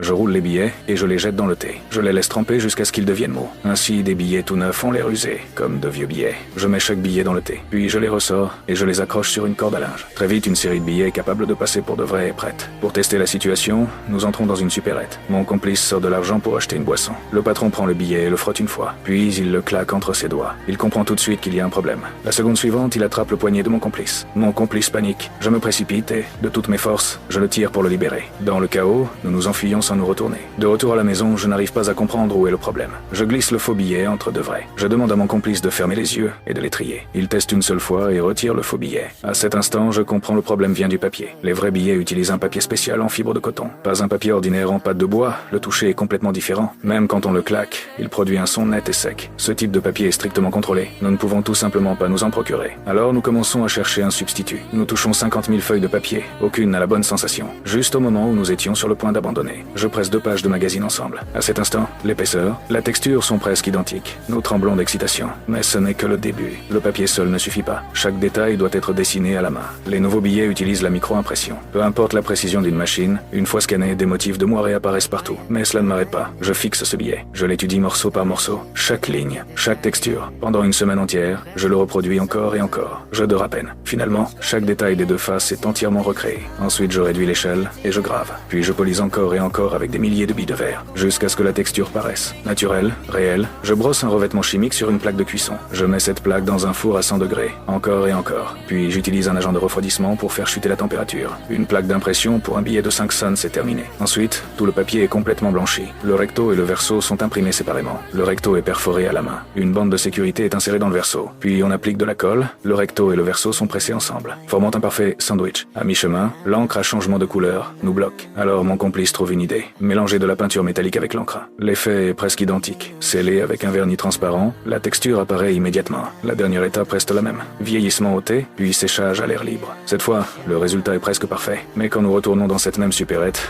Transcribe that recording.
Je roule les billets et je les jette dans le thé. Je les laisse tremper jusqu'à ce qu'ils deviennent mous. Ainsi, des billets tout neufs ont l'air usés, comme de vieux billets. Je mets chaque billet dans le thé. Puis je les ressors et je les accroche sur une corde à linge. Très vite, une série de billets capable de passer pour de vrai est prête. Pour tester la situation, nous entrons dans une supérette. Mon complice sort de l'argent pour acheter une boisson. Le patron prend le billet et le frotte une fois. Puis il le claque entre ses doigts. Il comprend tout de suite qu'il y a un problème. La seconde suivante, il attrape le poignet de mon complice. Mon complice panique. Je me précipite et, de toutes mes forces, je le tire pour le libérer. Dans le chaos, nous nous enfuyons sans nous retourner. De retour à la maison, je n'arrive pas à comprendre où est le problème. Je glisse le faux billet entre deux vrais. Je demande à mon complice de fermer les yeux et de les trier. Il teste une seule fois et retire le faux billet. À cet instant, je comprends le problème vient du papier. Les vrais billets utilisent un papier spécial en fibre de coton. Pas un papier ordinaire en pâte de bois, le toucher est complètement différent. Même quand on le claque, il produit un son net et sec. Ce type de papier est strictement contrôlé. Nous ne pouvons tout simplement pas nous en procurer. Alors nous commençons à chercher un substitut. Nous touchons 50 000 feuilles de papier. Aucune n'a la bonne sensation. Juste au moment où nous étions sur le point d'abandonner. Je presse 2 pages de magazine ensemble. À cet instant, l'épaisseur, la texture sont presque identiques. Nous tremblons d'excitation. Mais ce n'est que le début. Le papier seul ne suffit pas. Chaque détail doit être dessiné à la main. Les nouveaux billets utilisent la micro-impression. Peu importe la précision d'une machine, une fois scanné, des motifs de moi réapparaissent partout. Mais cela ne m'arrête pas. Je fixe ce billet. Je l'étudie morceau par morceau. Chaque ligne, chaque texture. Pendant une semaine entière, je le reproduis encore et encore. Je dors à peine. Finalement, chaque détail des 2 faces est entièrement recréé. Ensuite, je réduis l'échelle et je grave. Puis je polise encore et encore avec des milliers de billes de verre, jusqu'à ce que la texture paraisse naturelle, réelle. Je brosse un revêtement chimique sur une plaque de cuisson. Je mets cette plaque dans un four à 100 degrés, encore et encore. Puis j'utilise un agent de refroidissement pour faire chuter la température. Une plaque d'impression pour un billet de 5 cents, c'est terminé. Ensuite, tout le papier est complètement blanchi. Le recto et le verso sont imprimés séparément. Le recto est perforé à la main. Une bande de sécurité est insérée dans le verso. Puis on applique de la colle. Le recto et le verso sont pressés ensemble, formant un parfait sandwich. À mi-chemin, l'encre à changement de couleur nous bloque. Alors mon complice trouve une idée. Mélanger de la peinture métallique avec l'encre. L'effet est presque identique. Scellé avec un vernis transparent, la texture apparaît immédiatement. La dernière étape reste la même. Vieillissement au thé, puis séchage à l'air libre. Cette fois, le résultat est presque parfait. Mais quand nous retournons dans cette même supérette,